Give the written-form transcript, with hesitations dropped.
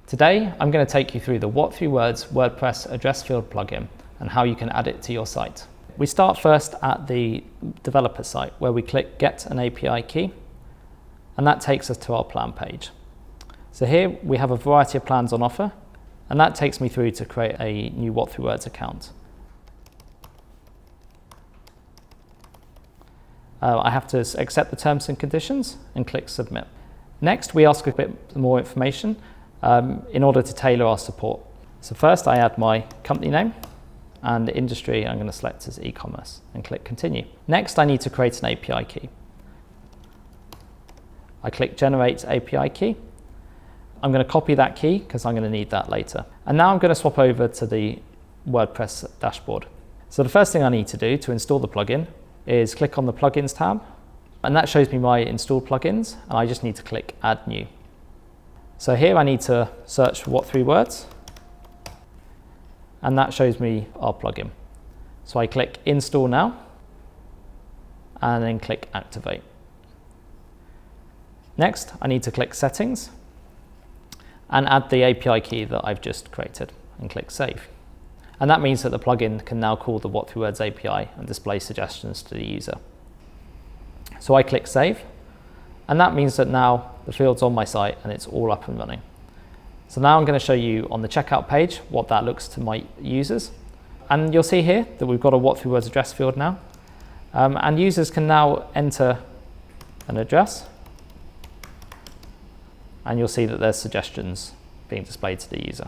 Today, I'm going to take you through the what3words WordPress address field plugin and how you can add it to your site. We start first at the developer site where we click Get an API Key, and that takes us to our plan page. So here we have a variety of plans on offer, and that takes me through to create a new what3words account. I have to accept the terms and conditions and click Submit. Next, we ask a bit more information in order to tailor our support. So first I add my company name and the industry I'm going to select as e-commerce and click Continue. Next, I need to create an API key. I click Generate API Key. I'm going to copy that key because I'm going to need that later. And now I'm going to swap over to the WordPress dashboard. So the first thing I need to do to install the plugin is click on the Plugins tab, and that shows me my installed plugins, and I just need to click Add New. So here I need to search for what3words, and that shows me our plugin. So I click Install Now, and then click Activate. Next, I need to click Settings, and add the API key that I've just created, and click Save. And that means that the plugin can now call the what3words API and display suggestions to the user. So I click Save, and that means that now the field's on my site and it's all up and running. So now I'm going to show you on the checkout page what that looks to my users. And you'll see here that we've got a what3words address field now. And users can now enter an address, and you'll see that there's suggestions being displayed to the user.